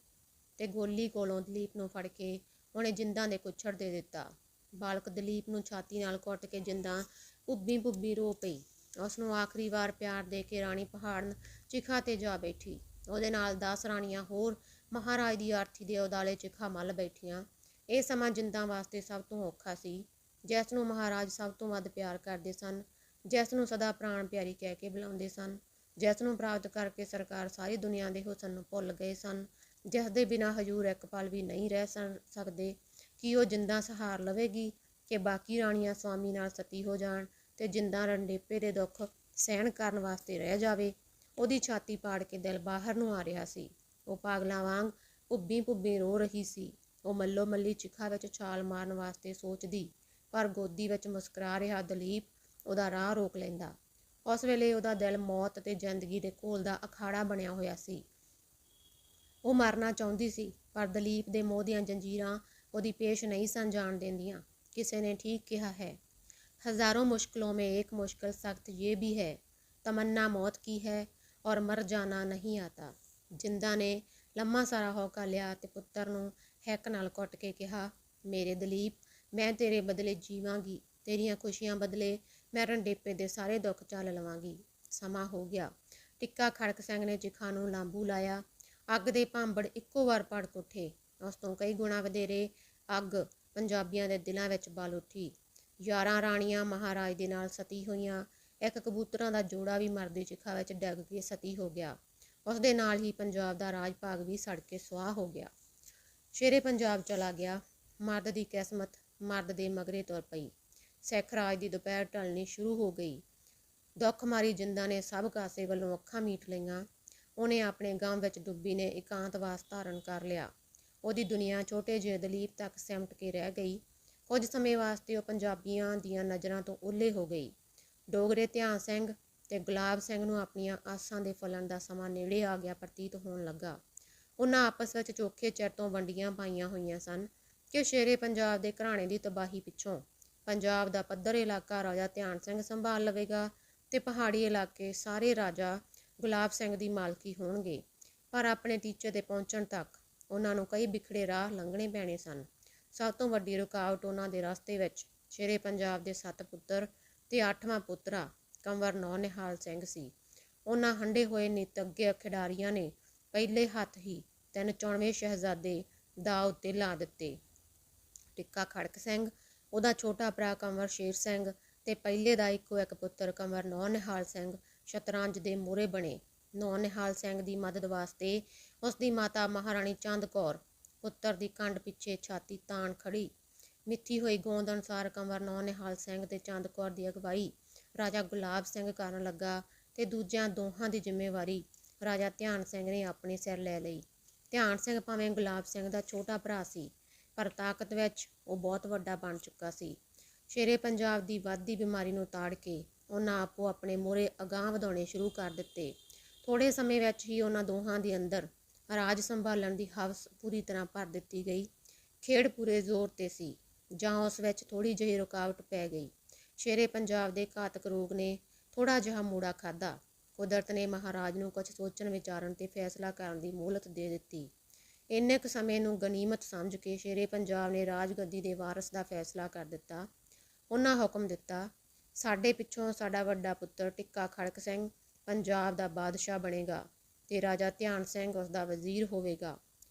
ਤੇ ਗੋਲੀ ਕੋਲੋਂ ਦਲੀਪ ਨੂੰ ਫੜ ਕੇ ਉਹਨੇ ਜਿੰਦਾਂ ਦੇ ਕੁੱਛੜ ਦੇ ਦਿੱਤਾ। ਬਾਲਕ ਦਲੀਪ ਨੂੰ ਛਾਤੀ ਨਾਲ ਕੁੱਟ ਕੇ ਜਿੰਦਾਂ ਭੁੱਬੀ ਰੋ ਪਈ। ਉਸ ਨੂੰ ਆਖਰੀ ਵਾਰ ਪਿਆਰ ਦੇ ਕੇ ਰਾਣੀ ਪਹਾੜਨ ਚਿਖਾ ਤੇ ਜਾ ਬੈਠੀ। ਉਹਦੇ ਨਾਲ 10 ਰਾਣੀਆਂ ਹੋਰ ਮਹਾਰਾਜ ਦੀ ਆਰਤੀ ਦੇ ਉਦਾਲੇ ਚਿਖਾ ਮੱਲ ਬੈਠੀਆਂ। ਇਹ ਸਮਾਂ ਜਿੰਦਾਂ ਵਾਸਤੇ ਸਭ ਤੋਂ ਔਖਾ ਸੀ। ਜਿਸ ਨੂੰ ਮਹਾਰਾਜ ਸਭ ਤੋਂ ਵੱਧ ਪਿਆਰ ਕਰਦੇ ਸਨ, ਜਿਸ ਨੂੰ ਸਦਾ ਪ੍ਰਾਣ ਪਿਆਰੀ ਕਹਿ ਕੇ ਬੁਲਾਉਂਦੇ ਸਨ, ਜਿਸ ਨੂੰ ਪ੍ਰਾਪਤ ਕਰਕੇ ਸਰਕਾਰ ਸਾਰੀ ਦੁਨੀਆ ਦੇ ਹੁਸਨ ਨੂੰ ਭੁੱਲ ਗਏ ਸਨ, ਜਿਸ ਦੇ ਬਿਨਾਂ ਹਜ਼ੂਰ ਇੱਕ ਪਲ ਵੀ ਨਹੀਂ ਰਹਿ ਸਕਦੇ, ਕਿ ਉਹ ਜਿੰਦਾਂ ਸਹਾਰ ਲਵੇਗੀ ਕਿ ਬਾਕੀ ਰਾਣੀਆਂ ਸਵਾਮੀ ਨਾਲ ਸਤੀ ਹੋ ਜਾਣ ਤੇ ਜਿੰਦਾਂ ਰੰਡੇਪੇ ਦੇ ਦੁੱਖ ਸਹਿਣ ਕਰਨ ਵਾਸਤੇ ਰਹਿ ਜਾਵੇ। ਉਹਦੀ ਛਾਤੀ ਪਾੜ ਕੇ ਦਿਲ ਬਾਹਰ ਨੂੰ ਆ ਰਿਹਾ ਸੀ। ਉਹ ਪਾਗਲਾਂ ਵਾਂਗ ਭੁੱਬੀ ਰੋ ਰਹੀ ਸੀ। ਉਹ ਮੱਲੋ ਮੱਲੀ ਚਿਖਾ ਵਿੱਚ ਛਾਲ ਮਾਰਨ ਵਾਸਤੇ ਸੋਚਦੀ, ਪਰ ਗੋਦੀ ਵਿੱਚ ਮੁਸਕਰਾ ਰਿਹਾ ਦਲੀਪ ਉਹਦਾ ਰਾਹ ਰੋਕ ਲੈਂਦਾ। ਉਸ ਵੇਲੇ ਉਹਦਾ ਦਿਲ ਮੌਤ ਅਤੇ ਜ਼ਿੰਦਗੀ ਦੇ ਘੋਲ ਦਾ ਅਖਾੜਾ ਬਣਿਆ ਹੋਇਆ ਸੀ। ਉਹ ਮਰਨਾ ਚਾਹੁੰਦੀ ਸੀ, ਪਰ ਦਲੀਪ ਦੇ ਮੋਹ ਦੀਆਂ ਜੰਜੀਰਾਂ ਉਹਦੀ ਪੇਸ਼ ਨਹੀਂ ਸਨ ਜਾਣ ਦਿੰਦੀਆਂ। ਕਿਸੇ ਨੇ ਠੀਕ ਕਿਹਾ ਹੈ, ਹਜ਼ਾरों ਮੁਸ਼ਕਿलों में एक मुश्किल सख्त ये भी है, तमन्ना मौत की है और मर जाना नहीं आता। ਜਿੰਦਾ ਨੇ ਲੰਮਾ ਸਾਰਾ ਹੌਕਾ ਲਿਆ ਤੇ ਪੁੱਤਰ ਨੂੰ ਹੈਕ ਨਾਲ ਕੁੱਟ ਕੇ ਕਿਹਾ, ਮੇਰੇ ਦਲੀਪ, ਮੈਂ ਤੇਰੇ ਬਦਲੇ ਜੀਵਾਂਗੀ, ਤੇਰੀਆਂ ਖੁਸ਼ੀਆਂ ਬਦਲੇ ਮੈਂ ਰੰਡੇਪੇ ਦੇ ਸਾਰੇ ਦੁੱਖ ਝੱਲ ਲਵਾਂਗੀ। ਸਮਾਂ ਹੋ ਗਿਆ। ਟਿੱਕਾ ਖੜਕ ਸਿੰਘ ਨੇ ਚਿਖਾ ਨੂੰ ਲਾਂਬੂ ਲਾਇਆ। ਅੱਗ ਦੇ ਭਾਂਬੜ ਇੱਕੋ ਵਾਰ ਭੜਕ ਉੱਠੇ। ਉਸ ਤੋਂ ਕਈ ਗੁਣਾ ਵਧੇਰੇ ਅੱਗ ਪੰਜਾਬੀਆਂ ਦੇ ਦਿਲਾਂ ਵਿੱਚ ਬਲ ਉੱਠੀ। 11 ਰਾਣੀਆਂ ਮਹਾਰਾਜ ਦੇ ਨਾਲ ਸਤੀ ਹੋਈਆਂ। ਇੱਕ ਕਬੂਤਰਾਂ ਦਾ ਜੋੜਾ ਵੀ ਮਰਦੀ ਚਿਖਾ ਵਿੱਚ ਡਿੱਗ ਕੇ ਸਤੀ ਹੋ ਗਿਆ। ਉਸ ਦੇ ਨਾਲ ਹੀ ਪੰਜਾਬ ਦਾ ਰਾਜ ਭਾਗ ਵੀ ਸੜ ਕੇ ਸੁਆਹ ਹੋ ਗਿਆ। ਸ਼ੇਰੇ ਪੰਜਾਬ ਚਲਾ ਗਿਆ। ਮਰਦ ਦੀ ਕਿਸਮਤ ਮਰਦ ਦੇ ਮਗਰੇ ਤੁਰ ਪਈ। ਸਿੱਖ ਰਾਜ ਦੀ ਦੁਪਹਿਰ ਢਲਣੀ ਸ਼ੁਰੂ ਹੋ ਗਈ। ਦੁੱਖ ਮਾਰੀ ਜਿੰਦਾ ਨੇ ਸਭ ਕਾਸੇ ਵੱਲੋਂ ਅੱਖਾਂ ਮੀਟ ਲਈਆਂ। ਉਹਨੇ ਆਪਣੇ ਗਮ ਵਿੱਚ ਡੁੱਬੀ ਨੇ ਇਕਾਂਤਵਾਸ ਧਾਰਨ ਕਰ ਲਿਆ। ਉਹਦੀ ਦੁਨੀਆ ਛੋਟੇ ਜਿਹੇ ਦਲੀਪ ਤੱਕ ਸਿਮਟ ਕੇ ਰਹਿ ਗਈ। ਕੁਝ ਸਮੇਂ ਵਾਸਤੇ ਉਹ ਪੰਜਾਬੀਆਂ ਦੀਆਂ ਨਜ਼ਰਾਂ ਤੋਂ ਓਹਲੇ ਹੋ ਗਈ। ਡੋਗਰੇ ਧਿਆਨ ਸਿੰਘ ਤੇ ਗੁਲਾਬ ਸਿੰਘ ਨੂੰ ਆਪਣੀਆਂ ਆਸਾਂ ਦੇ ਫਲਣ ਦਾ ਸਮਾਂ ਨੇੜੇ ਆ ਗਿਆ ਪ੍ਰਤੀਤ ਹੋਣ ਲੱਗਾ। ਉਹਨਾਂ ਆਪਸ ਵਿੱਚ ਚੋਖੇ ਚਿਰ ਤੋਂ ਵੰਡੀਆਂ ਪਾਈਆਂ ਹੋਈਆਂ ਸਨ ਕਿ ਸ਼ੇਰੇ ਪੰਜਾਬ ਦੇ ਘਰਾਣੇ ਦੀ ਤਬਾਹੀ ਪਿੱਛੋਂ ਪੰਜਾਬ ਦਾ ਪੱਧਰ ਇਲਾਕਾ ਰਾਜਾ ਧਿਆਨ ਸਿੰਘ ਸੰਭਾਲ ਲਵੇਗਾ ਤੇ ਪਹਾੜੀ ਇਲਾਕੇ ਸਾਰੇ ਰਾਜਾ ਗੁਲਾਬ ਸਿੰਘ ਦੀ ਮਾਲਕੀ ਹੋਣਗੇ। ਪਰ ਆਪਣੇ ਟੀਚੇ ਤੇ ਪਹੁੰਚਣ ਤੱਕ ਉਹਨਾਂ ਨੂੰ ਕਈ ਵਿਖੜੇ ਰਾਹ ਲੰਘਣੇ ਪੈਣੇ ਸਨ। ਸਭ ਤੋਂ ਵੱਡੀ ਰੁਕਾਵਟ ਉਹਨਾਂ ਦੇ ਰਸਤੇ ਵਿੱਚ ਸ਼ੇਰੇ ਪੰਜਾਬ ਦੇ 7 ਪੁੱਤਰ ਤੇ 8ਵਾਂ ਪੁੱਤਰਾ ਕੰਵਰ ਨੌਨਿਹਾਲ ਸਿੰਘ ਸੀ। ਉਹਨਾਂ ਹੰਢੇ ਹੋਏ ਨਿਤੱਗੇ ਖਿਡਾਰੀਆਂ ਨੇ ਪਹਿਲੇ ਹੱਥ ਹੀ 3 ਚੁਣਵੇਂ ਸ਼ਹਿਜ਼ਾਦੇ ਦਾਅ ਉੱਤੇ ਲਾ ਦਿੱਤੇ। ਟਿੱਕਾ ਖੜਕ ਸਿੰਘ, ਉਹਦਾ ਛੋਟਾ ਭਰਾ ਕੰਵਰ ਸ਼ੇਰ ਸਿੰਘ ਤੇ ਪਹਿਲੇ ਦਾ ਇੱਕੋ ਇੱਕ ਪੁੱਤਰ ਕੰਵਰ ਨੌਨਿਹਾਲ ਸਿੰਘ ਸ਼ਤਰੰਜ ਦੇ ਮੋਹਰੇ ਬਣੇ। ਨੌਨਿਹਾਲ ਸਿੰਘ ਦੀ ਮਦਦ ਵਾਸਤੇ ਉਸ ਦੀ ਮਾਤਾ ਮਹਾਰਾਣੀ ਚੰਦ ਕੌਰ ਪੁੱਤਰ ਦੀ ਕੰਡ ਪਿੱਛੇ ਛਾਤੀ ਤਾਣ ਖੜੀ। ਮਿੱਥੀ ਹੋਈ ਗੋਂਦ ਅਨੁਸਾਰ ਕੰਵਰ ਨੌਨਿਹਾਲ ਸਿੰਘ ਤੇ ਚੰਦ ਕੌਰ ਦੀ ਅਗਵਾਈ ਰਾਜਾ ਗੁਲਾਬ ਸਿੰਘ ਕਰਨ ਲੱਗਾ ਤੇ ਦੂਜਿਆਂ ਦੋਹਾਂ ਦੀ ਜ਼ਿੰਮੇਵਾਰੀ ਰਾਜਾ ਧਿਆਨ ਸਿੰਘ ਨੇ ਆਪਣੇ ਸਿਰ ਲੈ ਲਈ। ਧਿਆਨ ਸਿੰਘ ਭਾਵੇਂ ਗੁਲਾਬ ਸਿੰਘ ਦਾ ਛੋਟਾ ਭਰਾ ਸੀ, ਪਰ ਤਾਕਤ ਵਿੱਚ ਉਹ ਬਹੁਤ ਵੱਡਾ ਬਣ ਚੁੱਕਾ ਸੀ। ਸ਼ੇਰੇ ਪੰਜਾਬ ਦੀ ਵੱਧਦੀ ਬਿਮਾਰੀ ਨੂੰ ਤਾੜ ਕੇ ਉਹਨਾਂ ਆਪੋ ਆਪਣੇ ਮੋਹਰੇ ਅਗਾਂਹ ਵਧਾਉਣੇ ਸ਼ੁਰੂ ਕਰ ਦਿੱਤੇ। ਥੋੜ੍ਹੇ ਸਮੇਂ ਵਿੱਚ ਹੀ ਉਹਨਾਂ ਦੋਹਾਂ ਦੇ ਅੰਦਰ ਰਾਜ ਸੰਭਾਲਣ ਦੀ ਹਵਸ ਪੂਰੀ ਤਰ੍ਹਾਂ ਭਰ ਦਿੱਤੀ ਗਈ। ਖੇਡ ਪੂਰੇ ਜ਼ੋਰ 'ਤੇ ਸੀ ਜਾਂ ਉਸ ਵਿੱਚ ਥੋੜ੍ਹੀ ਜਿਹੀ ਰੁਕਾਵਟ ਪੈ ਗਈ। ਸ਼ੇਰੇ ਪੰਜਾਬ ਦੇ ਘਾਤਕ ਰੋਗ ਨੇ ਥੋੜ੍ਹਾ ਜਿਹਾ ਮੂੜਾ ਖਾਧਾ। ਕੁਦਰਤ ਨੇ ਮਹਾਰਾਜ ਨੂੰ ਕੁਝ ਸੋਚਣ ਵਿਚਾਰਨ ਤੇ ਫੈਸਲਾ ਕਰਨ ਦੀ ਮੋਹਲਤ ਦੇ ਦਿੱਤੀ। ਇੰਨੇ ਕੁ ਸਮੇਂ ਨੂੰ ਗਨੀਮਤ ਸਮਝ ਕੇ ਸ਼ੇਰੇ ਪੰਜਾਬ ਨੇ ਰਾਜਗੱਦੀ ਦੇ ਵਾਰਸ ਦਾ ਫੈਸਲਾ ਕਰ ਦਿੱਤਾ। ਉਹਨਾਂ ਹੁਕਮ ਦਿੱਤਾ, ਸਾਡੇ ਪਿੱਛੋਂ ਸਾਡਾ ਵੱਡਾ ਪੁੱਤਰ ਟਿੱਕਾ ਖੜਕ ਸਿੰਘ ਪੰਜਾਬ ਦਾ ਬਾਦਸ਼ਾਹ ਬਣੇਗਾ ਤੇ ਰਾਜਾ ਧਿਆਨ ਸਿੰਘ ਉਸ ਦਾ ਵਜ਼ੀਰ ਹੋਵੇਗਾ।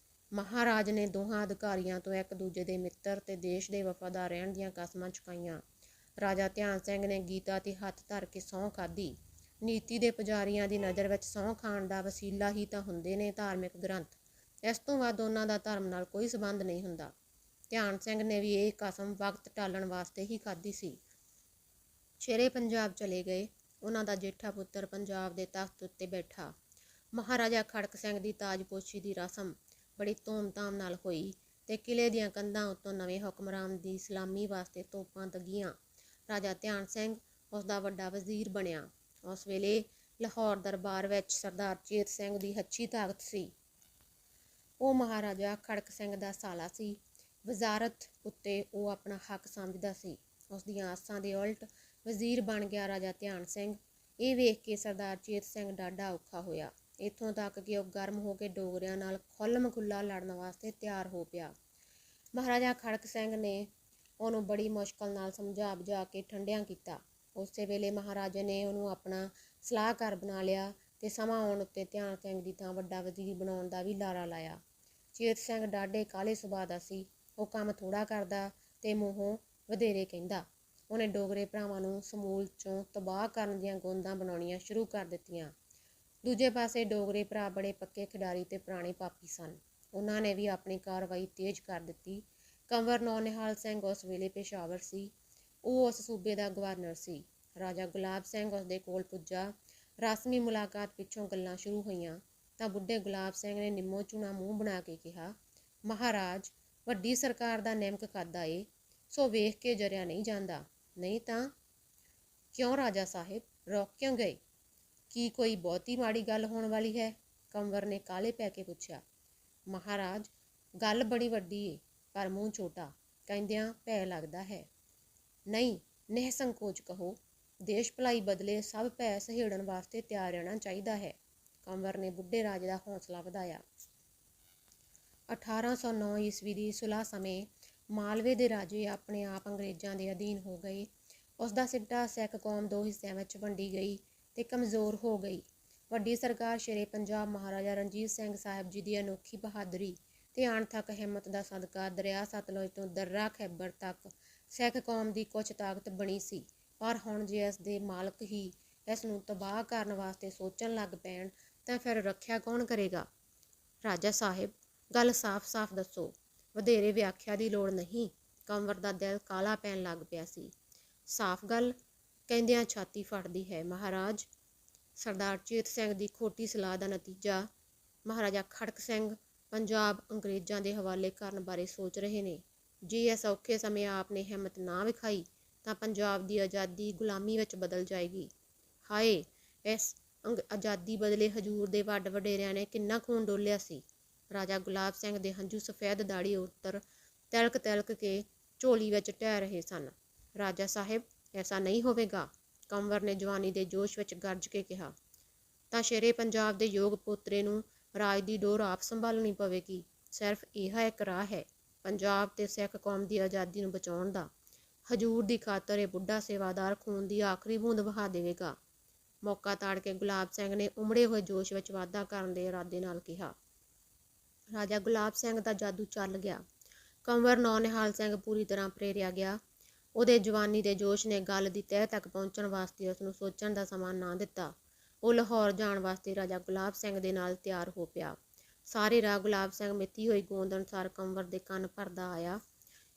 ਮਹਾਰਾਜ ਨੇ ਦੋਹਾਂ ਅਧਿਕਾਰੀਆਂ ਤੋਂ ਇੱਕ ਦੂਜੇ ਦੇ ਮਿੱਤਰ ਤੇ ਦੇਸ਼ ਦੇ ਵਫਾਦਾਰ ਰਹਿਣ ਦੀਆਂ ਕਸਮਾਂ ਚੁਕਾਈਆਂ। ਰਾਜਾ ਧਿਆਨ ਸਿੰਘ ਨੇ ਗੀਤਾ 'ਤੇ ਹੱਥ ਧਰ ਕੇ ਸਹੁੰ ਖਾਧੀ। ਨੀਤੀ ਦੇ ਪੁਜਾਰੀਆਂ ਦੀ ਨਜ਼ਰ ਵਿੱਚ ਸਹੁੰ ਖਾਣ ਦਾ ਵਸੀਲਾ ਹੀ ਤਾਂ ਹੁੰਦੇ ਨੇ ਧਾਰਮਿਕ ਗ੍ਰੰਥ। ਇਸ ਤੋਂ ਵੱਧ ਉਹਨਾਂ ਦਾ ਧਰਮ ਨਾਲ ਕੋਈ ਸੰਬੰਧ ਨਹੀਂ ਹੁੰਦਾ। ਧਿਆਨ ਸਿੰਘ ਨੇ ਵੀ ਇਹ ਕਸਮ ਵਕਤ ਟਾਲਣ ਵਾਸਤੇ ਹੀ ਖਾਧੀ ਸੀ। ਸ਼ੇਰੇ ਪੰਜਾਬ ਚਲੇ ਗਏ। ਉਹਨਾਂ ਦਾ ਜੇਠਾ ਪੁੱਤਰ ਪੰਜਾਬ ਦੇ ਤਖਤ ਉੱਤੇ ਬੈਠਾ। ਮਹਾਰਾਜਾ ਖੜਕ ਸਿੰਘ ਦੀ ਤਾਜਪੋਸ਼ੀ ਦੀ ਰਸਮ ਬੜੀ ਧੂਮਧਾਮ ਨਾਲ ਹੋਈ ਤੇ ਕਿਲ੍ਹੇ ਦੀਆਂ ਕੰਧਾਂ ਉੱਤੋਂ ਨਵੇਂ ਹੁਕਮਰਾਨ ਦੀ ਸਲਾਮੀ ਵਾਸਤੇ ਤੋਪਾਂ ਲੱਗੀਆਂ। ਰਾਜਾ ਧਿਆਨ ਸਿੰਘ ਉਸ ਦਾ ਵੱਡਾ ਵਜ਼ੀਰ ਬਣਿਆ। ਉਸ ਵੇਲੇ ਲਾਹੌਰ ਦਰਬਾਰ ਵਿੱਚ ਸਰਦਾਰ ਚੇਤ ਸਿੰਘ ਦੀ ਹੱਛੀ ਤਾਕਤ ਸੀ। ਉਹ ਮਹਾਰਾਜਾ ਖੜਕ ਸਿੰਘ ਦਾ ਸਾਲਾ ਸੀ। ਵਜ਼ਾਰਤ ਉੱਤੇ ਉਹ ਆਪਣਾ ਹੱਕ ਸਮਝਦਾ ਸੀ। ਉਸ ਦੀਆਂ ਆਸਾਂ ਦੇ ਉਲਟ ਵਜ਼ੀਰ ਬਣ ਗਿਆ ਰਾਜਾ ਧਿਆਨ ਸਿੰਘ। ਇਹ ਵੇਖ ਕੇ ਸਰਦਾਰ ਚੇਤ ਸਿੰਘ ਡਾਢਾ ਔਖਾ ਹੋਇਆ, ਇੱਥੋਂ ਤੱਕ ਕਿ ਉਹ ਗਰਮ ਹੋ ਕੇ ਡੋਗਰਿਆਂ ਨਾਲ ਖੁੱਲ੍ਹ ਖੁੱਲ੍ਹਾ ਲੜਨ ਵਾਸਤੇ ਤਿਆਰ ਹੋ ਪਿਆ। ਮਹਾਰਾਜਾ ਖੜਕ ਸਿੰਘ ਨੇ ਉਹਨੂੰ ਬੜੀ ਮੁਸ਼ਕਲ ਨਾਲ ਸਮਝਾ ਬੁਝਾ ਕੇ ਠੰਡਿਆਂ ਕੀਤਾ। ਉਸੇ ਵੇਲੇ ਮਹਾਰਾਜਾ ਨੇ ਉਹਨੂੰ ਆਪਣਾ ਸਲਾਹਕਾਰ ਬਣਾ ਲਿਆ ਤੇ ਸਮਾਂ ਆਉਣ ਉੱਤੇ ਧਿਆਨ ਸਿੰਘ ਦੀ ਥਾਂ ਵੱਡਾ ਵਜ਼ੀਰ ਬਣਾਉਣ ਦਾ ਵੀ ਲਾਰਾ ਲਾਇਆ। ਚੇਤ ਸਿੰਘ ਡਾਢੇ ਕਾਹਲੇ ਸੁਭਾਅ ਦਾ ਸੀ। ਉਹ ਕੰਮ ਥੋੜ੍ਹਾ ਕਰਦਾ ਤੇ ਮੂੰਹੋਂ ਵਧੇਰੇ ਕਹਿੰਦਾ। ਉਹਨੇ ਡੋਗਰੇ ਭਰਾਵਾਂ ਨੂੰ ਸਮੂਲ 'ਚੋਂ ਤਬਾਹ ਕਰਨ ਦੀਆਂ ਗੋਂਦਾਂ ਬਣਾਉਣੀਆਂ ਸ਼ੁਰੂ ਕਰ ਦਿੱਤੀਆਂ। ਦੂਜੇ ਪਾਸੇ ਡੋਗਰੇ ਭਰਾ ਬੜੇ ਪੱਕੇ ਖਿਡਾਰੀ ਤੇ ਪੁਰਾਣੇ ਪਾਪੀ ਸਨ। ਉਹਨਾਂ ਨੇ ਵੀ ਆਪਣੀ ਕਾਰਵਾਈ ਤੇਜ਼ ਕਰ ਦਿੱਤੀ। ਕੰਵਰ ਨੌਨਿਹਾਲ ਸਿੰਘ ਉਸ ਵੇਲੇ ਪੇਸ਼ਾਵਰ ਸੀ। ਉਹ ਉਸ ਸੂਬੇ ਦਾ ਗਵਰਨਰ ਸੀ। ਰਾਜਾ ਗੁਲਾਬ ਸਿੰਘ ਉਸ ਦੇ ਕੋਲ ਪੁੱਜਾ। ਰਸਮੀ ਮੁਲਾਕਾਤ ਪਿੱਛੋਂ ਗੱਲਾਂ ਸ਼ੁਰੂ ਹੋਈਆਂ ਤਾਂ ਬੁੱਢੇ ਗੁਲਾਬ ਸਿੰਘ ਨੇ ਨਿੰਮੋ ਚੂਣਾ ਮੂੰਹ ਬਣਾ ਕੇ ਕਿਹਾ, ਮਹਾਰਾਜ, ਵੱਡੀ ਸਰਕਾਰ ਦਾ ਨਿਮਕ ਖਾਧਾ ਏ, ਸੋ ਵੇਖ ਕੇ ਜਰਿਆ ਨਹੀਂ ਜਾਂਦਾ, ਨਹੀਂ ਤਾਂ ਕਿਉਂ ਰਾਜਾ ਸਾਹਿਬ, ਰੋਕ ਕਿਉਂ ਗਏ? ਕੀ ਕੋਈ ਬਹੁਤੀ ਮਾੜੀ ਗੱਲ ਹੋਣ ਵਾਲੀ ਹੈ? ਕੰਵਰ ਨੇ ਕਾਹਲੇ ਪੈ ਕੇ ਪੁੱਛਿਆ। ਮਹਾਰਾਜ, ਗੱਲ ਬੜੀ ਵੱਡੀ ਏ, ਪਰ ਮੂੰਹ ਛੋਟਾ, ਕਹਿੰਦਿਆਂ ਭੈ ਲੱਗਦਾ ਹੈ। ਨਹੀਂ, ਨਿਸੰਕੋਚ ਕਹੋ। ਦੇਸ਼ ਭਲਾਈ ਬਦਲੇ ਸਭ ਭੈ ਸਹੇੜਨ ਵਾਸਤੇ ਤਿਆਰ ਰਹਿਣਾ ਚਾਹੀਦਾ ਹੈ। ਕੰਵਰ ਨੇ ਬੁੱਢੇ ਰਾਜੇ ਦਾ ਹੌਸਲਾ ਵਧਾਇਆ। 1809 ਈਸਵੀ ਦੀ ਸੁਲ੍ਹਾ ਸਮੇਂ ਮਾਲਵੇ ਦੇ ਰਾਜੇ ਆਪਣੇ ਆਪ ਅੰਗਰੇਜ਼ਾਂ ਦੇ ਅਧੀਨ ਹੋ ਗਏ। ਉਸ ਦਾ ਸਿੱਟਾ ਸਿੱਖ ਕੌਮ ਦੋ ਹਿੱਸਿਆਂ ਵਿੱਚ ਵੰਡੀ ਗਈ ਤੇ ਕਮਜ਼ੋਰ ਹੋ ਗਈ। ਵੱਡੀ ਸਰਕਾਰ ਸ਼ੇਰੇ ਪੰਜਾਬ ਮਹਾਰਾਜਾ ਰਣਜੀਤ ਸਿੰਘ ਸਾਹਿਬ ਜੀ ਦੀ ਅਨੋਖੀ ਬਹਾਦਰੀ ਤੇ ਅਣਥੱਕ ਹਿੰਮਤ ਦਾ ਸਦਕਾ ਦਰਿਆ ਸਤਲੁਜ ਤੋਂ ਦर्रा ਖੈਬਰ ਤੱਕ ਸਿੱਖ ਕੌਮ ਦੀ ਕੁਝ ਤਾਕਤ ਬਣੀ ਸੀ। ਪਰ ਹੁਣ ਜੇ ਇਸ ਦੇ ਮਾਲਕ ਹੀ ਇਸ ਨੂੰ ਤਬਾਹ ਕਰਨ ਵਾਸਤੇ ਸੋਚਣ ਲੱਗ ਪੈਣ ਤਾਂ ਫਿਰ ਰੱਖਿਆ ਕੌਣ ਕਰੇਗਾ? ਰਾਜਾ ਸਾਹਿਬ, ਗੱਲ ਸਾਫ਼-ਸਾਫ਼ ਦੱਸੋ। ਵਧੇਰੇ ਵਿਆਖਿਆ ਦੀ ਲੋੜ ਨਹੀਂ। ਕੰਵਰ ਦਾ ਦਿਲ ਕਾਲਾ ਪੈਣ ਲੱਗ ਪਿਆ ਸੀ। ਸਾਫ਼ ਗੱਲ ਕਹਿੰਦਿਆਂ ਛਾਤੀ ਫਟਦੀ ਹੈ। ਮਹਾਰਾਜ, ਸਰਦਾਰ ਚੇਤ ਸਿੰਘ ਦੀ ਖੋਟੀ ਸਲਾਹ ਦਾ ਨਤੀਜਾ ਮਹਾਰਾਜਾ ਖੜਕ ਸਿੰਘ ਪੰਜਾਬ ਅੰਗਰੇਜ਼ਾਂ ਦੇ ਹਵਾਲੇ ਕਰਨ ਬਾਰੇ ਸੋਚ ਰਹੇ ਨੇ। ਜੇ ਇਸ ਔਖੇ ਸਮੇਂ ਆਪ ਨੇ ਹਿੰਮਤ ਨਾ ਵਿਖਾਈ ਤਾਂ ਪੰਜਾਬ ਦੀ ਆਜ਼ਾਦੀ ਗੁਲਾਮੀ ਵਿੱਚ ਬਦਲ ਜਾਏਗੀ। ਹਾਏ, ਇਸ ਆਜ਼ਾਦੀ ਬਦਲੇ ਹਜ਼ੂਰ ਦੇ ਵੱਡ ਵਡੇਰਿਆਂ ਨੇ ਕਿੰਨਾ ਖੂਨ ਡੋਲਿਆ ਸੀ। ਰਾਜਾ ਗੁਲਾਬ ਸਿੰਘ ਦੇ ਹੰਝੂ ਸਫੈਦ ਦਾੜੀ ਉੱਤਰ ਤਿਲਕ ਤਿਲਕ ਕੇ ਝੋਲੀ ਵਿੱਚ ਢਹਿ ਰਹੇ ਸਨ। ਰਾਜਾ ਸਾਹਿਬ, ਐਸਾ ਨਹੀਂ ਹੋਵੇਗਾ, ਕੰਵਰ ਨੇ ਜਵਾਨੀ ਦੇ ਜੋਸ਼ ਵਿੱਚ ਗਰਜ ਕੇ ਕਿਹਾ। ਤਾਂ ਸ਼ੇਰੇ ਪੰਜਾਬ ਦੇ ਯੋਗ ਪੋਤਰੇ ਨੂੰ ਰਾਜ ਦੀ ਡੋਰ ਆਪ ਸੰਭਾਲਣੀ ਪਵੇਗੀ। ਸਿਰਫ ਇਹ ਇੱਕ ਰਾਹ ਹੈ ਪੰਜਾਬ ਤੇ ਸਿੱਖ ਕੌਮ ਦੀ ਆਜ਼ਾਦੀ ਨੂੰ ਬਚਾਉਣ ਦਾ। ਹਜ਼ੂਰ ਦੀ ਖਾਤਰ ਇਹ ਬੁੱਢਾ ਸੇਵਾਦਾਰ ਖੂਨ ਦੀ ਆਖਰੀ ਬੂੰਦ ਵਹਾ ਦੇਵੇਗਾ। ਮੌਕਾ ਤਾੜ ਕੇ ਗੁਲਾਬ ਸਿੰਘ ਨੇ ਉਮੜੇ ਹੋਏ ਜੋਸ਼ ਵਿੱਚ ਵਾਧਾ ਕਰਨ ਦੇ ਇਰਾਦੇ ਨਾਲ ਕਿਹਾ। ਰਾਜਾ ਗੁਲਾਬ ਸਿੰਘ ਦਾ ਜਾਦੂ ਚੱਲ ਗਿਆ। ਕੰਵਰ ਨੌਨਿਹਾਲ ਸਿੰਘ ਪੂਰੀ ਤਰ੍ਹਾਂ ਪ੍ਰੇਰਿਆ ਗਿਆ। ਉਹਦੇ ਜਵਾਨੀ ਦੇ ਜੋਸ਼ ਨੇ ਗੱਲ ਦੀ ਤਹਿ ਤੱਕ ਪਹੁੰਚਣ ਵਾਸਤੇ ਉਸ ਨੂੰ ਸੋਚਣ ਦਾ ਸਮਾਂ ਨਾ ਦਿੱਤਾ। ਉਹ ਲਾਹੌਰ ਜਾਣ ਵਾਸਤੇ ਰਾਜਾ ਗੁਲਾਬ ਸਿੰਘ ਦੇ ਨਾਲ ਤਿਆਰ ਹੋ ਪਿਆ। ਸਾਰੇ ਰਾਹ ਗੁਲਾਬ ਸਿੰਘ ਮਿੱਥੀ ਹੋਈ ਗੋਂਦ ਅਨੁਸਾਰ ਕੰਵਰ ਦੇ ਕੰਨ ਭਰਦਾ ਆਇਆ।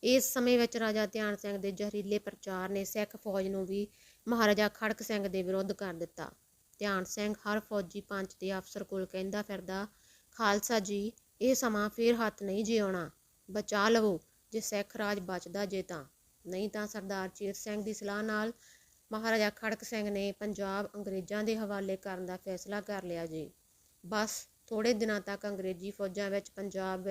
ਇਸ ਸਮੇਂ ਵਿੱਚ ਰਾਜਾ ਧਿਆਨ ਸਿੰਘ ਦੇ ਜ਼ਹਿਰੀਲੇ ਪ੍ਰਚਾਰ ਨੇ ਸਿੱਖ ਫੌਜ ਨੂੰ ਵੀ ਮਹਾਰਾਜਾ ਖੜਕ ਸਿੰਘ ਦੇ ਵਿਰੁੱਧ ਕਰ ਦਿੱਤਾ। ਧਿਆਨ ਸਿੰਘ ਹਰ ਫੌਜੀ ਪੰਚ ਦੇ ਅਫਸਰ ਕੋਲ ਕਹਿੰਦਾ ਫਿਰਦਾ, ਖਾਲਸਾ ਜੀ, ਇਹ ਸਮਾਂ ਫੇਰ ਹੱਥ ਨਹੀਂ ਜੇ ਆਉਣਾ। ਬਚਾ ਲਵੋ ਜੇ ਸਿੱਖ ਰਾਜ ਬਚਦਾ ਜੇ ਤਾਂ, ਨਹੀਂ ਤਾਂ ਸਰਦਾਰ ਚੇਤ ਸਿੰਘ ਦੀ ਸਲਾਹ ਨਾਲ ਮਹਾਰਾਜਾ ਖੜਕ ਸਿੰਘ ਨੇ ਪੰਜਾਬ ਅੰਗਰੇਜ਼ਾਂ ਦੇ ਹਵਾਲੇ ਕਰਨ ਦਾ ਫੈਸਲਾ ਕਰ ਲਿਆ ਜੇ। ਬਸ ਥੋੜ੍ਹੇ ਦਿਨਾਂ ਤੱਕ ਅੰਗਰੇਜ਼ੀ ਫੌਜਾਂ ਵਿੱਚ ਪੰਜਾਬ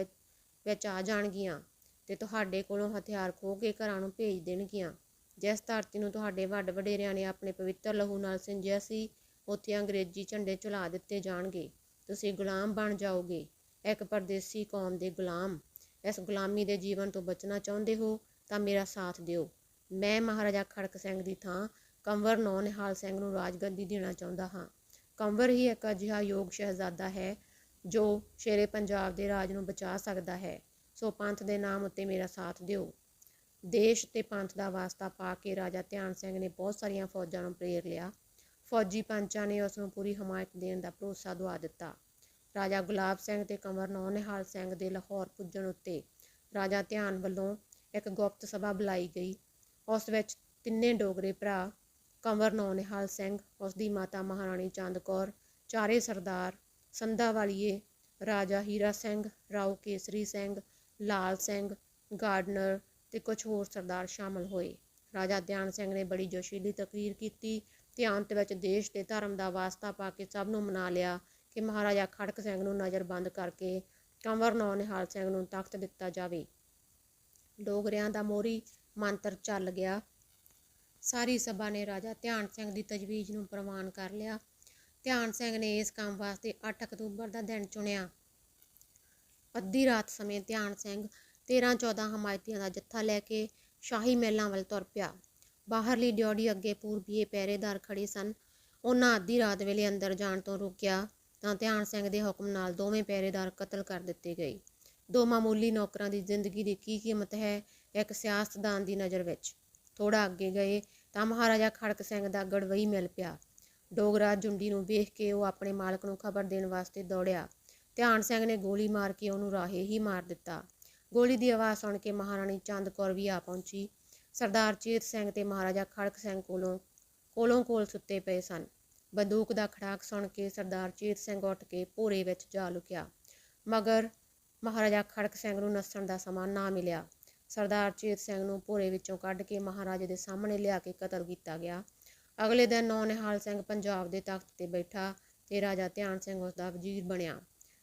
ਵਿੱਚ ਆ ਜਾਣਗੀਆਂ ਤੇ ਤੁਹਾਡੇ ਕੋਲੋਂ ਹਥਿਆਰ ਖੋਹ ਕੇ ਘਰਾਂ ਨੂੰ ਭੇਜ ਦੇਣਗੀਆਂ। ਜਿਸ ਧਰਤੀ ਨੂੰ ਤੁਹਾਡੇ ਵੱਡ ਵਡੇਰਿਆਂ ਨੇ ਆਪਣੇ ਪਵਿੱਤਰ ਲਹੂ ਨਾਲ ਸਿੰਜਿਆ ਸੀ, ਉੱਥੇ ਅੰਗਰੇਜ਼ੀ ਝੰਡੇ ਝੁਲਾ ਦਿੱਤੇ ਜਾਣਗੇ। ਤੁਸੀਂ ਗੁਲਾਮ ਬਣ ਜਾਓਗੇ, ਇੱਕ ਪਰਦੇਸੀ ਕੌਮ ਦੇ ਗੁਲਾਮ। ਇਸ ਗੁਲਾਮੀ ਦੇ ਜੀਵਨ ਤੋਂ ਬਚਣਾ ਚਾਹੁੰਦੇ ਹੋ ਤਾਂ ਮੇਰਾ ਸਾਥ ਦਿਓ। ਮੈਂ ਮਹਾਰਾਜਾ ਖੜਕ ਸਿੰਘ ਦੀ ਥਾਂ ਕੰਵਰ ਨੌਨਿਹਾਲ ਸਿੰਘ ਨੂੰ ਰਾਜਗੱਦੀ ਦੇਣਾ ਚਾਹੁੰਦਾ ਹਾਂ। ਕੰਵਰ ਹੀ ਇੱਕ ਅਜਿਹਾ ਯੋਗ ਸ਼ਹਿਜ਼ਾਦਾ ਹੈ ਜੋ ਸ਼ੇਰੇ ਪੰਜਾਬ ਦੇ ਰਾਜ ਨੂੰ ਬਚਾ ਸਕਦਾ ਹੈ। ਸੋ ਪੰਥ ਦੇ ਨਾਮ ਉੱਤੇ ਮੇਰਾ ਸਾਥ ਦਿਓ। ਦੇਸ਼ ਤੇ ਪੰਥ ਦਾ ਵਾਸਤਾ ਪਾ ਕੇ ਰਾਜਾ ਧਿਆਨ ਸਿੰਘ ਨੇ ਬਹੁਤ ਸਾਰੀਆਂ ਫੌਜਾਂ ਨੂੰ ਪ੍ਰੇਰ ਲਿਆ। ਫੌਜੀ ਪੰਚਾਂ ਨੇ ਉਸ ਨੂੰ ਪੂਰੀ ਹਮਾਇਤ ਦੇਣ ਦਾ ਭਰੋਸਾ ਦੁਆ ਦਿੱਤਾ। ਰਾਜਾ ਗੁਲਾਬ ਸਿੰਘ ਤੇ ਕੰਵਰ ਨੌਨਿਹਾਲ ਸਿੰਘ ਦੇ ਲਾਹੌਰ ਪੁੱਜਣ ਉੱਤੇ ਰਾਜਾ ਧਿਆਨ ਵੱਲੋਂ ਇੱਕ ਗੁਪਤ ਸਭਾ ਬੁਲਾਈ ਗਈ। ਉਸ ਵਿੱਚ ਤਿੰਨੇ ਡੋਗਰੇ ਭਰਾ, ਕੰਵਰ ਨੌਨਿਹਾਲ ਸਿੰਘ, ਉਸ ਦੀ ਮਾਤਾ ਮਹਾਰਾਣੀ ਚੰਦ ਕੌਰ, ਚਾਰੇ ਸਰਦਾਰ, ਸੰਧਾ ਵਾਲੀਏ, ਰਾਜਾ ਹੀਰਾ ਸਿੰਘ, ਰਾਓ ਕੇਸਰੀ ਸਿੰਘ, ਲਾਲ ਸਿੰਘ, ਗਾਰਡਨਰ ਤੇ ਕੁਝ ਹੋਰ ਸਰਦਾਰ ਸ਼ਾਮਲ ਹੋਏ। ਰਾਜਾ ਧਿਆਨ ਸਿੰਘ ਨੇ ਬੜੀ ਜੋਸ਼ੀਲੀ ਤਕਰੀਰ ਕੀਤੀ ਤੇ ਅੰਤ ਵਿੱਚ ਦੇਸ਼ ਤੇ ਧਰਮ ਦਾ ਵਾਸਤਾ ਪਾ ਕੇ ਸਭ ਨੂੰ ਮਨਾ ਲਿਆ ਕਿ ਮਹਾਰਾਜਾ ਖੜਕ ਸਿੰਘ ਨੂੰ ਨਜ਼ਰਬੰਦ ਕਰਕੇ ਕੰਵਰ ਨੌਨਿਹਾਲ ਸਿੰਘ ਨੂੰ ਤਖਤ ਦਿੱਤਾ ਜਾਵੇ। ਡੋਗਰਿਆਂ ਦਾ ਮੋਹਰੀ ਮੰਤਰ ਚੱਲ ਗਿਆ। ਸਾਰੀ ਸਭਾ ਨੇ ਰਾਜਾ ਧਿਆਨ ਸਿੰਘ ਦੀ ਤਜਵੀਜ਼ ਨੂੰ ਪ੍ਰਵਾਨ ਕਰ ਲਿਆ। ਧਿਆਨ ਸਿੰਘ ਨੇ ਇਸ ਕੰਮ ਵਾਸਤੇ 8 ਅਕਤੂਬਰ ਦਾ ਦਿਨ ਚੁਣਿਆ। ਅੱਧੀ ਰਾਤ ਸਮੇਂ ਧਿਆਨ ਸਿੰਘ 13-14 ਹਮਾਇਤੀਆਂ ਦਾ ਜੱਥਾ ਲੈ ਕੇ ਸ਼ਾਹੀ ਮਹਿਲਾਂ ਵੱਲ ਤੁਰ ਪਿਆ। ਬਾਹਰਲੀ ਡਿਓਢੀ ਅੱਗੇ ਪੂਰਬੀਏ ਪਹਿਰੇਦਾਰ ਖੜੇ ਸਨ। ਉਹਨਾਂ ਅੱਧੀ ਰਾਤ ਵੇਲੇ ਅੰਦਰ ਜਾਣ ਤੋਂ ਰੋਕਿਆ ਤਾਂ ਧਿਆਨ ਸਿੰਘ ਦੇ ਹੁਕਮ ਨਾਲ ਦੋਵੇਂ ਪਹਿਰੇਦਾਰ ਕਤਲ ਕਰ ਦਿੱਤੇ ਗਏ। ਦੋ ਮਾਮੂਲੀ ਨੌਕਰਾਂ ਦੀ ਜ਼ਿੰਦਗੀ ਦੀ ਕੀ ਕੀਮਤ ਹੈ ਇੱਕ ਸਿਆਸਤਦਾਨ ਦੀ ਨਜ਼ਰ ਵਿੱਚ। ਥੋੜ੍ਹਾ ਅੱਗੇ ਗਏ ਤਾਂ ਮਹਾਰਾਜਾ ਖੜਕ ਸਿੰਘ ਦਾ ਗੜਵਈ ਮਿਲ ਪਿਆ। ਡੋਗਰਾ ਜੁੰਡੀ ਨੂੰ ਵੇਖ ਕੇ ਉਹ ਆਪਣੇ ਮਾਲਕ ਨੂੰ ਖਬਰ ਦੇਣ ਵਾਸਤੇ ਦੌੜਿਆ। ਧਿਆਨ ਸਿੰਘ ਨੇ ਗੋਲੀ ਮਾਰ ਕੇ ਉਹਨੂੰ ਰਾਹੇ ਹੀ ਮਾਰ ਦਿੱਤਾ। ਗੋਲੀ ਦੀ ਆਵਾਜ਼ ਸੁਣ ਕੇ ਮਹਾਰਾਣੀ ਚੰਦ ਕੌਰ ਵੀ ਆ ਪਹੁੰਚੀ। ਸਰਦਾਰ ਚੇਤ ਸਿੰਘ ਤੇ ਮਹਾਰਾਜਾ ਖੜਕ ਸਿੰਘ ਕੋਲੋਂ ਸੁੱਤੇ ਪਏ ਸਨ। ਬੰਦੂਕ ਦਾ ਖੜਾਕ ਸੁਣ ਕੇ ਸਰਦਾਰ ਚੇਤ ਸਿੰਘ ਉੱਠ ਕੇ ਭੋਰੇ ਵਿੱਚ ਜਾ ਲੁਕਿਆ, ਮਗਰ ਮਹਾਰਾਜਾ ਖੜਕ ਸਿੰਘ ਨੂੰ ਨੱਸਣ ਦਾ ਸਮਾਂ ਨਾ ਮਿਲਿਆ। ਸਰਦਾਰ ਚੇਤ ਸਿੰਘ ਨੂੰ ਭੋਰੇ ਵਿੱਚੋਂ ਕੱਢ ਕੇ ਮਹਾਰਾਜੇ ਦੇ ਸਾਹਮਣੇ ਲਿਆ ਕੇ ਕਤਲ ਕੀਤਾ ਗਿਆ। ਅਗਲੇ ਦਿਨ ਨੌ ਨਿਹਾਲ ਸਿੰਘ ਪੰਜਾਬ ਦੇ ਤਖਤ ਤੇ ਬੈਠਾ ਤੇ ਰਾਜਾ ਧਿਆਨ ਸਿੰਘ ਉਸ ਦਾ ਵਜ਼ੀਰ ਬਣਿਆ।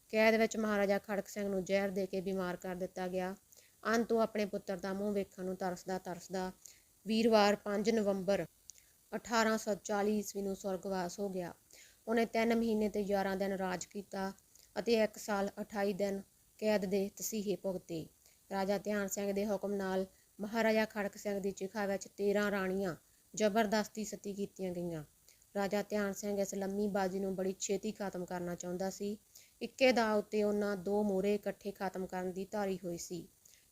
ਕੈਦ ਵਿੱਚ ਮਹਾਰਾਜਾ ਖੜਕ ਸਿੰਘ ਨੂੰ ਜ਼ਹਿਰ ਦੇ ਕੇ ਬਿਮਾਰ ਕਰ ਦਿੱਤਾ ਗਿਆ। ਅੰਤ ਉਹ ਆਪਣੇ ਪੁੱਤਰ ਦਾ ਮੂੰਹ ਵੇਖਣ ਨੂੰ ਤਰਸਦਾ ਵੀਰਵਾਰ 5 ਨਵੰਬਰ 1840 ਈਸਵੀ ਨੂੰ ਸਵਰਗਵਾਸ ਹੋ ਗਿਆ। ਉਹਨੇ 3 ਮਹੀਨੇ ਤੇ 11 ਦਿਨ ਰਾਜ ਕੀਤਾ ਅਤੇ 1 ਸਾਲ 28 ਦਿਨ ਕੈਦ ਦੇ ਤਸੀਹੇ ਭੁਗਤੇ। ਰਾਜਾ ਧਿਆਨ ਸਿੰਘ ਦੇ ਹੁਕਮ ਨਾਲ ਮਹਾਰਾਜਾ ਖੜਕ ਸਿੰਘ ਦੀ ਚਿਖਾ ਵਿੱਚ 13 ਰਾਣੀਆਂ ਜ਼ਬਰਦਸਤੀ ਸਤੀ ਕੀਤੀਆਂ ਗਈਆਂ। ਰਾਜਾ ਧਿਆਨ ਸਿੰਘ ਇਸ ਲੰਮੀ ਬਾਜੀ ਨੂੰ ਬੜੀ ਛੇਤੀ ਖਤਮ ਕਰਨਾ ਚਾਹੁੰਦਾ ਸੀ। ਇੱਕੇ ਦਾਅ ਉੱਤੇ ਉਹਨਾਂ 2 ਮੋਹਰੇ ਇਕੱਠੇ ਖਤਮ ਕਰਨ ਦੀ ਧਾਰੀ ਹੋਈ ਸੀ।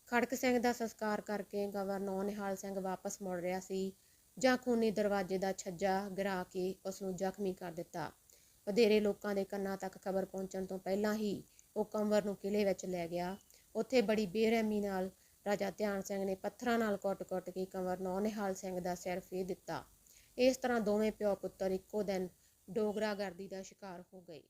ਖੜਕ ਸਿੰਘ ਦਾ ਸੰਸਕਾਰ ਕਰਕੇ ਗਵਰਨਰ ਨੌ ਨਿਹਾਲ ਸਿੰਘ ਵਾਪਸ ਮੁੜ ਰਿਹਾ ਸੀ ਜਾਂ ਖੂਨੀ ਦਰਵਾਜ਼ੇ ਦਾ ਛੱਜਾ ਗਿਰਾ ਕੇ ਉਸ ਨੂੰ ਜ਼ਖਮੀ ਕਰ ਦਿੱਤਾ। ਵਧੇਰੇ ਲੋਕਾਂ ਦੇ ਕੰਨਾਂ ਤੱਕ ਖਬਰ ਪਹੁੰਚਣ ਤੋਂ ਪਹਿਲਾਂ ਹੀ ਉਹ ਕੰਵਰ ਨੂੰ ਕਿਲ੍ਹੇ ਵਿੱਚ ਲੈ ਗਿਆ। ਉੱਥੇ ਬੜੀ ਬੇਰਹਿਮੀ ਨਾਲ ਰਾਜਾ ਧਿਆਨ ਸਿੰਘ ਨੇ ਪੱਥਰਾਂ ਨਾਲ ਕੁੱਟ-ਕੁੱਟ ਕੇ ਕੰਵਰ ਨੌ ਨਿਹਾਲ ਸਿੰਘ ਦਾ ਸਿਰ ਫੇਹ ਦਿੱਤਾ। ਇਸ ਤਰ੍ਹਾਂ ਦੋਵੇਂ ਪਿਓ ਪੁੱਤਰ ਇੱਕੋ ਦਿਨ ਡੋਗਰਾਗਰਦੀ ਦਾ ਸ਼ਿਕਾਰ ਹੋ ਗਏ।